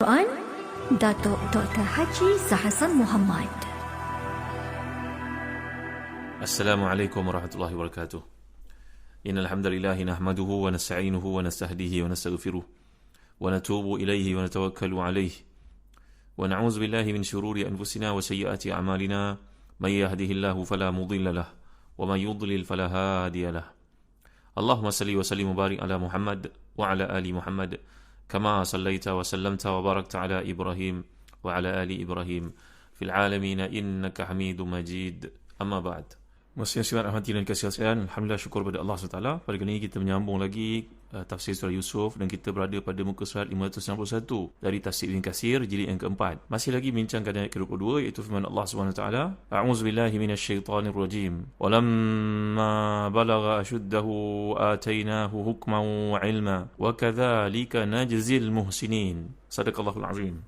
Al-Quran, Datuk Dr. Haji Zahasan Muhammad. Assalamualaikum warahmatullahi wabarakatuh. Innal hamdalillah nahmaduhu wa nasta'inuhu wa nastahdihi wa nastaghfiruh wa natubu ilayhi wa natawakkalu alayhi wa na'udzu billahi min shururi anfusina wa sayyiati a'malina may yahdihillahu fala mudilla lahu wa may yudlil fala hadiya lahu. Allahumma salli wa sallim wa barik ala Muhammad wa ala ali Muhammad kama sallaita wa sallamta wa barakta ala Ibrahim wa ala ali Ibrahim fil alamin innaka Hamidum Majid. Amma ba'd. Muslim-muslimat rahmati dan kasih sekalian, alhamdulillah, syukur pada Allah SWT. Pada kali ini kita menyambung lagi tafsir surah Yusuf, dan kita berada pada muka surat 591 dari tafsir Ibn Katsir jilid yang keempat. Masih lagi bincangkan ayat ke-22, iaitu firman Allah SWT, A'udzubillahi minasyaitanirrajim. Walamma balagha ashuddahu atainahu hukman wa ilma wa kadzalika najzil muhsinin. Sadaqallahul azim.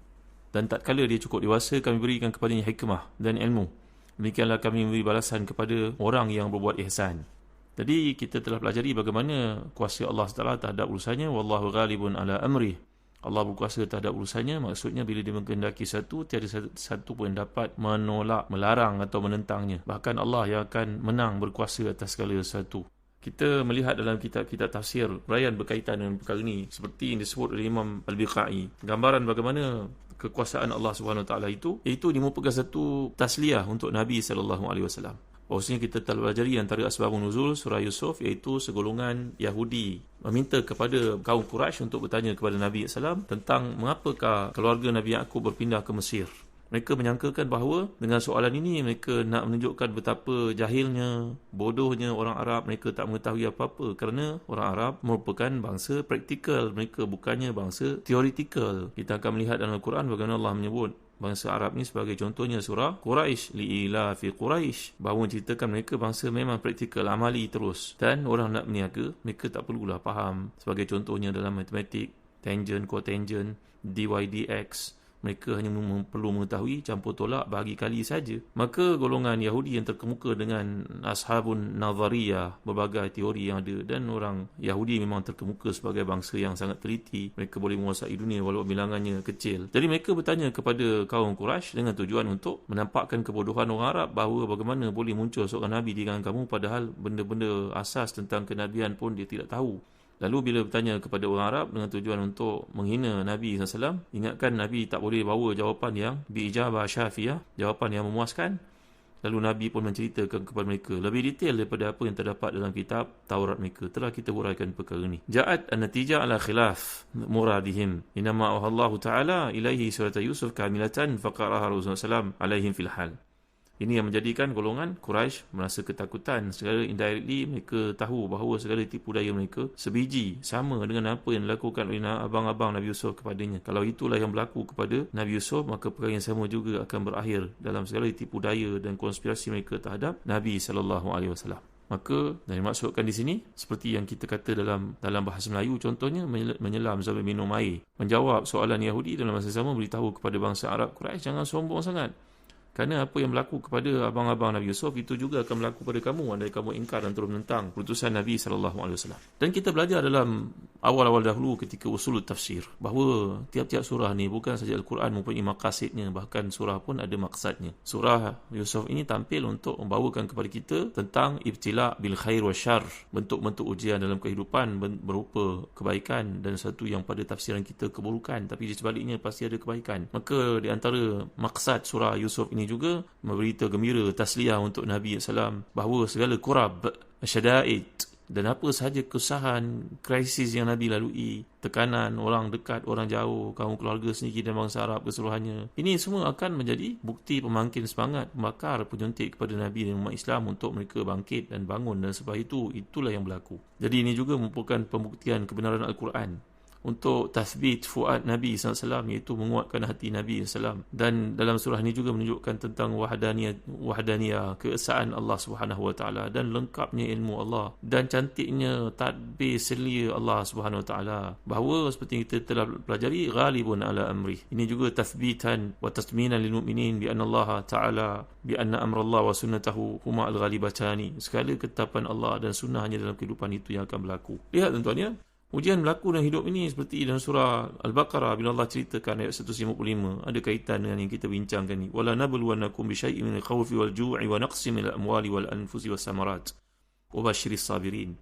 Dan tatkala dia cukup dewasa, kami berikan kepadanya hikmah dan ilmu. Demikianlah kami memberi balasan kepada orang yang berbuat ihsan. Jadi kita telah pelajari bagaimana kuasa Allah SWT terhadap urusannya. Wallahu ghalibun ala amrih. Allah berkuasa terhadap urusannya. Maksudnya bila dia menghendaki satu, tiada satu pun dapat menolak, melarang atau menentangnya. Bahkan Allah yang akan menang berkuasa atas segala sesuatu. Kita melihat dalam kitab-kitab tafsir uraian berkaitan dengan perkara ini, seperti yang disebut oleh Imam Al-Biqai, gambaran bagaimana kekuasaan Allah Subhanahu Wa Taala itu merupakan satu tasliyah untuk Nabi sallallahu alaihi wasallam. Bahawasanya kita telah pelajari antara asbabun nuzul surah Yusuf, iaitu segolongan Yahudi meminta kepada kaum Quraisy untuk bertanya kepada Nabi sallallahu tentang mengapakah keluarga Nabi Yaqub berpindah ke Mesir. Mereka menyangkakan bahawa dengan soalan ini mereka nak menunjukkan betapa jahilnya, bodohnya orang Arab. Mereka tak mengetahui apa-apa kerana orang Arab merupakan bangsa praktikal. Mereka bukannya bangsa teoretikal. Kita akan melihat dalam Al-Quran bagaimana Allah menyebut bangsa Arab ni sebagai contohnya surah Quraisy, li'ila fi Quraisy, bahawa menceritakan mereka bangsa memang praktikal, amali terus. Dan orang nak berniaga, mereka tak perlulah faham. Sebagai contohnya dalam matematik, tangent, cotangent, dy dx, mereka hanya perlu mengetahui campur tolak, bahagi kali saja. Maka golongan Yahudi yang terkemuka dengan ashabun nazariyah, berbagai teori yang ada, dan orang Yahudi memang terkemuka sebagai bangsa yang sangat teliti. Mereka boleh menguasai dunia walaupun bilangannya kecil. Jadi mereka bertanya kepada kaum Quraisy dengan tujuan untuk menampakkan kebodohan orang Arab, bahawa bagaimana boleh muncul seorang Nabi di kalangan kamu padahal benda-benda asas tentang kenabian pun dia tidak tahu. Lalu bila bertanya kepada orang Arab dengan tujuan untuk menghina Nabi SAW, ingatkan Nabi tak boleh bawa jawapan yang biijabah syafiyah, jawapan yang memuaskan. Lalu Nabi pun menceritakan kepada mereka lebih detail daripada apa yang terdapat dalam kitab Taurat mereka. Telah kita huraikan perkara ini. Ja'at an-natijah ala khilaf muradihim. Inama Allah Ta'ala ilaihi surat Yusuf kamilatan faqaraha Rasulullah SAW alaihim fil hal. Ini yang menjadikan golongan Quraisy merasa ketakutan. Segala indirectly mereka tahu bahawa segala tipu daya mereka sebiji, sama dengan apa yang dilakukan oleh abang-abang Nabi Yusuf kepadanya. Kalau itulah yang berlaku kepada Nabi Yusuf, maka perkara yang sama juga akan berakhir dalam segala tipu daya dan konspirasi mereka terhadap Nabi SAW. Maka yang dimaksudkan di sini, seperti yang kita kata dalam bahasa Melayu, contohnya menyelam sambil minum air. Menjawab soalan Yahudi dalam masa sama beritahu kepada bangsa Arab Quraisy, jangan sombong sangat. Kerana apa yang berlaku kepada abang-abang Nabi Yusuf, itu juga akan berlaku kepada kamu andai kamu ingkar dan terus menentang keputusan Nabi SAW. Dan kita belajar dalam awal-awal dahulu ketika usul tafsir, bahawa tiap-tiap surah ni bukan saja Al-Quran mempunyai maqasidnya, bahkan surah pun ada maksudnya. Surah Yusuf ini tampil untuk membawakan kepada kita tentang ibtila' bil khair wa syar, bentuk-bentuk ujian dalam kehidupan berupa kebaikan dan satu yang pada tafsiran kita keburukan, tapi di sebaliknya pasti ada kebaikan. Maka di antara maksud surah Yusuf ini juga memberita gembira, tasliyah untuk Nabi SAW, bahawa segala kurab, syada'id dan apa sahaja kesusahan, krisis yang Nabi lalui, tekanan orang dekat, orang jauh, kaum keluarga sendiri dan bangsa Arab keseluruhannya, ini semua akan menjadi bukti pemangkin semangat, pembakar, penyuntik kepada Nabi dan umat Islam untuk mereka bangkit dan bangun, dan sebab itulah yang berlaku. Jadi ini juga merupakan pembuktian kebenaran Al-Quran untuk tathbit fuad Nabi SAW, iaitu menguatkan hati Nabi SAW. Dan dalam surah ini juga menunjukkan tentang wahdaniyah, keesaan Allah Subhanahu Wa Taala, dan lengkapnya ilmu Allah, dan cantiknya tadbir selia Allah Subhanahu Wa Taala, bahawa seperti kita telah pelajari, ghalibun ala amrih. Ini juga tathbitan wa tasminan lil mu'minin bi anna Allah Taala, bi anna amra Allah wa sunnatahu huma al-ghalibatani. Segala ketetapan Allah dan sunnahnya dalam kehidupan itu yang akan berlaku. Lihat tuan-tuan ya, Ujian berlaku dalam hidup ini seperti dalam surah Al-Baqarah bila Allah ceritakan ayat 155, ada kaitan dengan yang kita bincangkan ni. Wala nabluwannakum bisyai'in minal khawfi wal ju'i wa naqsin minal amwali wal anfusi was samarat wa basyiris sabirin.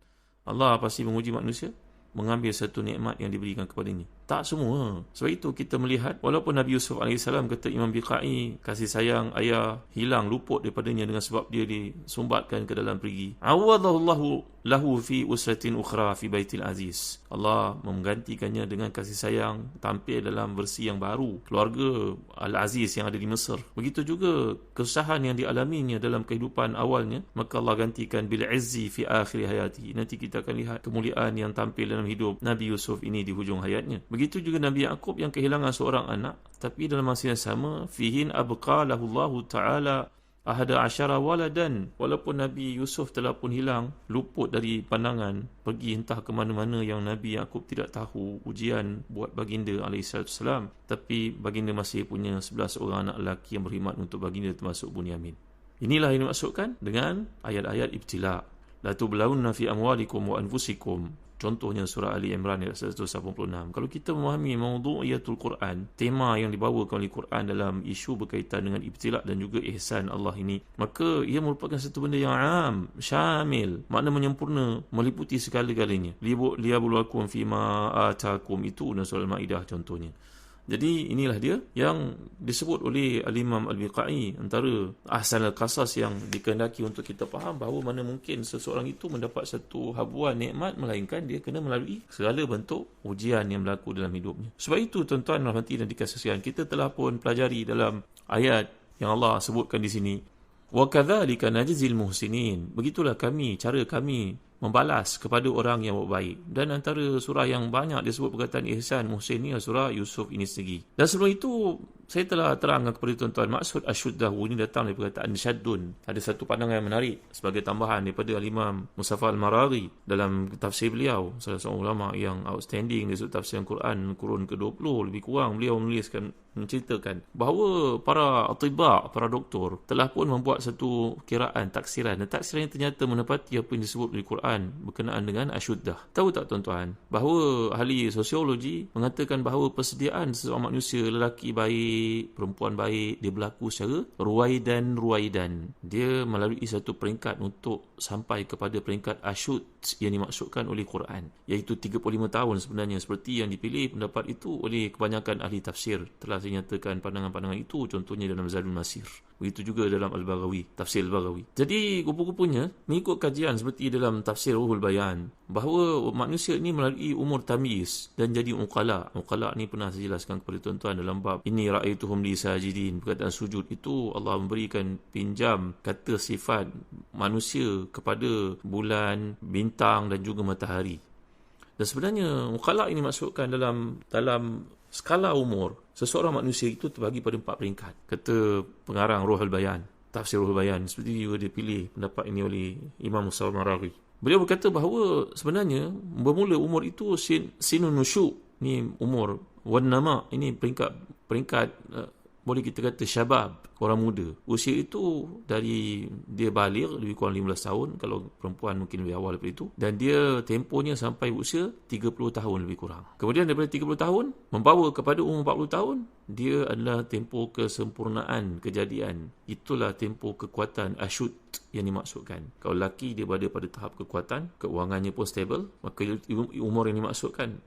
Allah pasti menguji manusia mengambil satu nikmat yang diberikan kepadanya. Tak semua. Sebab itu kita melihat walaupun Nabi Yusuf AS kata Imam Biqai, kasih sayang ayah hilang luput daripadanya dengan sebab dia disumbatkan ke dalam perigi. Awadallahu lahu fi usratin ukhra fi baitil aziz. Allah menggantikannya dengan kasih sayang tampil dalam versi yang baru, keluarga Al-Aziz yang ada di Mesir. Begitu juga kesusahan yang dialaminya dalam kehidupan awalnya, maka Allah gantikan bil izzi fi akhir hayati. Nanti kita akan lihat kemuliaan yang tampil dalam hidup Nabi Yusuf ini di hujung hayatnya. Begitu juga Nabi Yaqub yang kehilangan seorang anak, tapi dalam masa yang sama fihin abqalahu Allah Ta'ala ahada asyara waladan. Walaupun Nabi Yusuf telah pun hilang, luput dari pandangan, pergi entah ke mana-mana yang Nabi Yaqub tidak tahu, ujian buat baginda alaihissalam, tapi baginda masih punya 11 orang anak lelaki yang berkhidmat untuk baginda, termasuk Bunyamin. Inilah yang dimaksudkan dengan ayat-ayat ibtila. La tublawunna fi amwalikum wa anfusikum. Contohnya surah Ali Imran ayat 186. Kalau kita memahami mawdu'iyatul Quran, tema yang dibawakan oleh Quran dalam isu berkaitan dengan ibtila' dan juga ihsan Allah ini, maka ia merupakan satu benda yang am, syamil, makna menyempurna, meliputi segala-galanya. Liyabluwakum fima atakum, itu dalam surah Al-Maidah contohnya. Jadi inilah dia yang disebut oleh Al-Imam Al-Biqai, antara ahsan al-qasas yang dikehendaki untuk kita faham bahawa mana mungkin seseorang itu mendapat satu habuan nikmat, melainkan dia kena melalui segala bentuk ujian yang berlaku dalam hidupnya. Sebab itu tuan-tuan rahmati dan dikasihi, kita telah pun pelajari dalam ayat yang Allah sebutkan di sini, wa kadzalika najzil muhsinin. Begitulah cara kami membalas kepada orang yang buat baik. Dan antara surah yang banyak disebut perkataan ihsan, muhsin ni surah Yusuf ini sendiri. Dan sebelum itu saya telah terangkan kepada tuan-tuan, maksud asyuddahu ini datang dari perkataan syaddun. Ada satu pandangan yang menarik sebagai tambahan daripada Al-Imam Mustafa Al-Maraghi dalam tafsir beliau, salah seorang ulama yang outstanding dari sudut tafsir Al-Quran kurun ke-20 lebih kurang. Beliau menceritakan bahawa para atibak, para doktor telah pun membuat satu kiraan, taksiran, dan taksiran yang ternyata menepati apa yang disebut di Quran berkenaan dengan asyuddah. Tahu tak tuan-tuan, bahawa ahli sosiologi mengatakan bahawa persediaan seseorang manusia, lelaki baik, perempuan baik, dia berlaku secara ruwaidan. Dia melalui satu peringkat untuk sampai kepada peringkat asyud yang dimaksudkan oleh Quran, iaitu 35 tahun sebenarnya, seperti yang dipilih pendapat itu oleh kebanyakan ahli tafsir. Telah dinyatakan pandangan-pandangan itu, contohnya dalam Zadul Masir. Begitu juga dalam Al-Baghawi, tafsir Al-Baghawi. Jadi rupa-rupanya mengikut kajian seperti dalam tafsir Ruhul Bayan, bahawa manusia ini melalui umur tamyiz dan jadi uqala. Uqala ni pernah saya jelaskan kepada tuan-tuan dalam bab inni ra'aituhum li sajidin. Perkataan sujud itu Allah memberikan pinjam kata sifat manusia kepada bulan, bintang dan juga matahari. Dan sebenarnya uqala ini maksudkan dalam skala umur, seseorang manusia itu terbagi pada 4 peringkat. Kata pengarang Ruhul Bayan, tafsir Ruhul Bayan, seperti juga dipilih pendapat ini oleh Imam Mustafa Al-Maraghi. Beliau berkata bahawa sebenarnya bermula umur itu sinun nusyu, ni umur, wan nama, ini peringkat boleh kita kata syabab, orang muda. Usia itu dari dia baligh lebih kurang 15 tahun, kalau perempuan mungkin lebih awal daripada itu, dan dia tempohnya sampai usia 30 tahun lebih kurang. Kemudian daripada 30 tahun membawa kepada umur 40 tahun, dia adalah tempoh kesempurnaan kejadian. Itulah tempoh kekuatan asyud yang dimaksudkan. Kalau lelaki dia berada pada tahap kekuatan, keuangannya pun stable, maka umur yang dimaksudkan,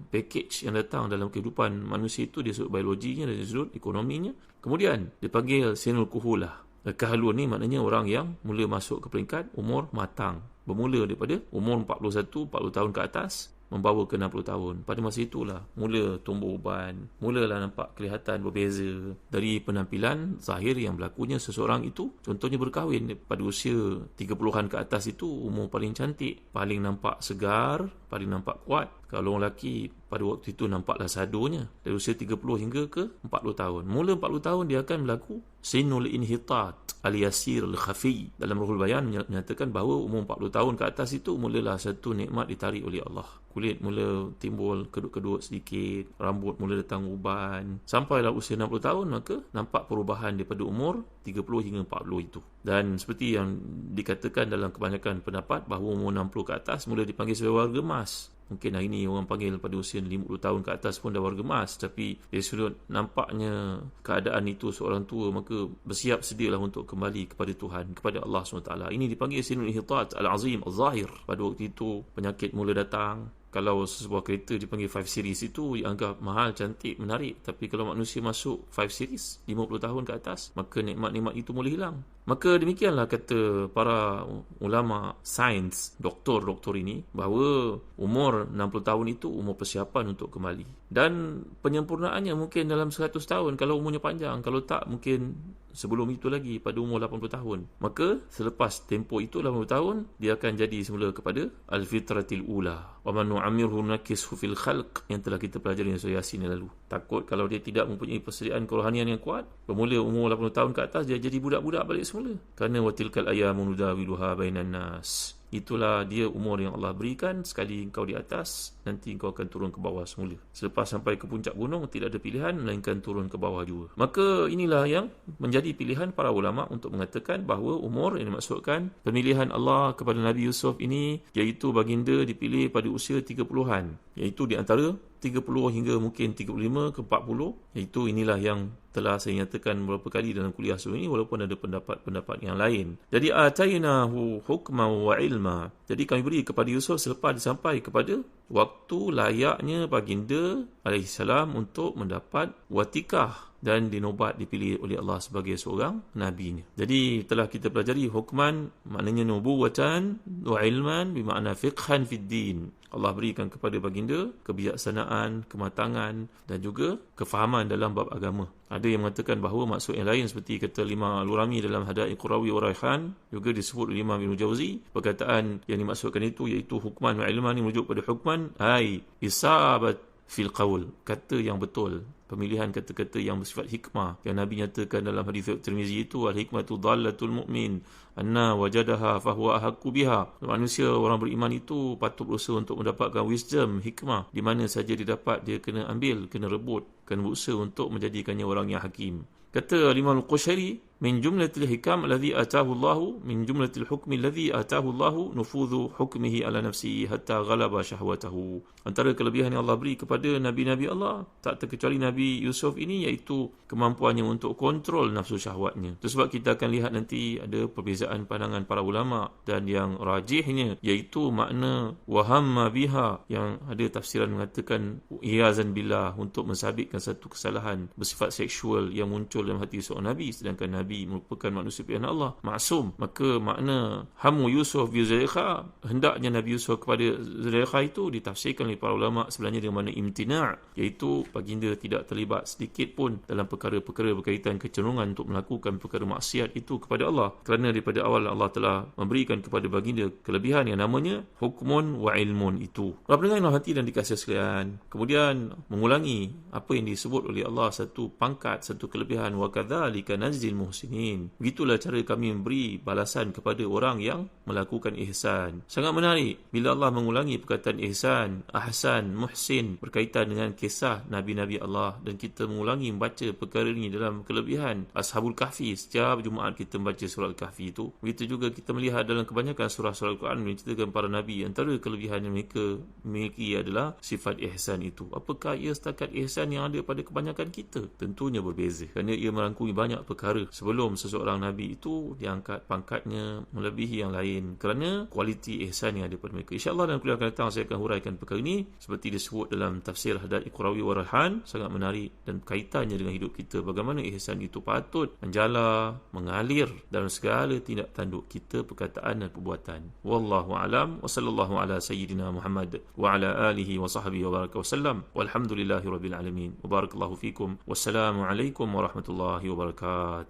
package yang datang dalam kehidupan manusia itu dari sudut biologinya, dari sudut ekonominya. Kemudian dipanggil sinul kuhulah. Kehaluan ni maknanya orang yang mula masuk ke peringkat umur matang, bermula daripada umur 40 tahun ke atas membawa ke 60 tahun. Pada masa itulah mula tumbuh uban, mulalah nampak kelihatan berbeza dari penampilan zahir yang berlakunya seseorang itu. Contohnya berkahwin pada usia 30-an ke atas itu umur paling cantik, paling nampak segar, paling nampak kuat. Kalau orang lelaki pada waktu itu nampaklah sadonya dari usia 30 hingga ke 40 tahun. Mula 40 tahun dia akan berlaku sinul inhitat al-yasir al-khafi. Dalam Ruhul Bayan menyatakan bahawa umur 40 tahun ke atas itu mulalah satu nikmat ditarik oleh Allah. Kulit mula timbul kedut-kedut sedikit, rambut mula datang uban. Sampailah usia 60 tahun, maka nampak perubahan daripada umur 30 hingga 40 itu. Dan seperti yang dikatakan dalam kebanyakan pendapat bahawa umur 60 ke atas mula dipanggil sebagai warga emas. Mungkin hari ni orang panggil pada usia 50 tahun ke atas pun dah warga emas, tapi dari sudut nampaknya keadaan itu seorang tua, maka bersiap sedialah untuk kembali kepada Tuhan, kepada Allah SWT. Ini dipanggil sinul inhitat al-azim al-zahir. Pada waktu itu penyakit mula datang. Kalau sebuah kereta dipanggil 5 series itu dianggap mahal, cantik, menarik. Tapi kalau manusia masuk 5 series 50 tahun ke atas, maka nikmat-nikmat itu mula hilang. Maka demikianlah kata para ulama sains, doktor-doktor ini, bahawa umur 60 tahun itu umur persiapan untuk kembali. Dan penyempurnaannya mungkin dalam 100 tahun kalau umurnya panjang. Kalau tak, mungkin sebelum itu lagi pada umur 80 tahun. Maka selepas tempoh itu 80 tahun, dia akan jadi semula kepada al-fitratil ula. Wa man nu'ammirhu nakishu fil khalq, yang telah kita pelajari di surah Yasin lalu. Takut kalau dia tidak mempunyai persediaan kerohanian yang kuat, bermula umur 80 tahun ke atas, dia jadi budak-budak balik semula. Kerana watilkal ayyamu nudawiluha bainan nas. Itulah dia umur yang Allah berikan. Sekali engkau di atas, nanti engkau akan turun ke bawah semula. Selepas sampai ke puncak gunung, tidak ada pilihan melainkan turun ke bawah juga. Maka inilah yang menjadi pilihan para ulama untuk mengatakan bahawa umur yang dimaksudkan pemilihan Allah kepada Nabi Yusuf ini, iaitu baginda dipilih pada usia 30-an, iaitu di antara 30 hingga mungkin 35 ke 40. Iaitu inilah yang telah saya nyatakan beberapa kali dalam kuliah sebelum ini, walaupun ada pendapat-pendapat yang lain. Jadi atainahu hukman wa ilma. Jadi kami beri kepada Yusuf selepas sampai kepada waktu layaknya baginda alaihissalam untuk mendapat watikah dan dinobat, dipilih oleh Allah sebagai seorang nabinya. Jadi telah kita pelajari hukman maknanya nubuwatan, wa ilman bermakna fiqhan fid din. Allah berikan kepada baginda kebijaksanaan, kematangan dan juga kefahaman dalam bab agama. Ada yang mengatakan bahawa maksud yang lain seperti kata Imam Al-Urami dalam Hadaiq Qurawi wa Raihan, juga disebut oleh Imam Ibn Jauzi. Perkataan yang dimaksudkan itu iaitu hukman wa ilman, ini merujuk pada hukman ai isabat fil qaul, kata yang betul, pemilihan kata-kata yang bersifat hikmah yang Nabi nyatakan dalam hadis Tirmizi itu, al-hikmatu dhallatul mu'min anna wajadaha fahuwa ahaqqu biha. Manusia, orang beriman itu patut berusaha untuk mendapatkan wisdom, hikmah, di mana saja dia dapat, dia kena ambil, kena rebut, kena berusaha untuk menjadikannya orang yang hakim. Kata Imam Al-Qushayri, min jumlatil hikam alladhi atahu Allah, min jumlatil hukmi alladhi atahu Allah nufudhu hukmihi ala nafsihi hatta ghalaba syahwatahu. Antara kelebihan yang Allah beri kepada Nabi-Nabi Allah, tak terkecuali Nabi Yusuf ini, iaitu kemampuannya untuk kontrol nafsu syahwatnya. Itu sebab kita akan lihat nanti ada perbezaan pandangan para ulama, dan yang rajihnya iaitu makna wahamma biha, yang ada tafsiran mengatakan iyazan billah, untuk mensabitkan satu kesalahan bersifat seksual yang muncul dalam hati seorang Nabi, sedangkan Nabi merupakan manusia pilihan Allah, maksum. Maka makna hamu Yusuf bi Zulaikha, hendaknya Nabi Yusuf kepada Zulaikha itu ditafsirkan oleh para ulama sebenarnya dengan makna imtina', iaitu baginda tidak terlibat sedikit pun dalam perkara-perkara berkaitan kecenderungan untuk melakukan perkara maksiat itu kepada Allah, kerana daripada awal Allah telah memberikan kepada baginda kelebihan yang namanya hukmun wa ilmun itu. Para pendengar yang hati dan dikasihi sekalian, kemudian mengulangi apa yang disebut oleh Allah, satu pangkat, satu kelebihan, wa kadzalika najzil muhsinin. Begitulah cara kami memberi balasan kepada orang yang melakukan ihsan. Sangat menarik bila Allah mengulangi perkataan ihsan, ahsan, muhsin berkaitan dengan kisah Nabi-Nabi Allah, dan kita mengulangi membaca perkara ini dalam kelebihan Ashabul Kahfi. Setiap Jumaat kita membaca surah Al-Kahfi itu. Begitu juga kita melihat dalam kebanyakan surah-surah Al-Quran menceritakan para Nabi, antara kelebihan yang mereka miliki adalah sifat ihsan itu. Apakah ia setakat ihsan yang ada pada kebanyakan kita? Tentunya berbeza, kerana ia merangkumi banyak perkara. Sebelum seseorang Nabi itu diangkat pangkatnya melebihi yang lain kerana kualiti ihsan yang ada pada mereka. InsyaAllah dalam kuliah akan datang saya akan huraikan perkara ini seperti disebut dalam tafsir Hadaiq Qurawi wa Raihan. Sangat menarik dan kaitannya dengan hidup kita, bagaimana ihsan itu patut menjala, mengalir dalam segala tindak tanduk kita, perkataan dan perbuatan. Wallahu a'lam, wa sallallahu ala sayyidina Muhammad wa ala alihi wa sahbihi wa baraka wa sallam, walhamdulillahi rabbil alamin, wa barakallahu fikum, wassalamu alaikum warahmatullahi wabarakatuh.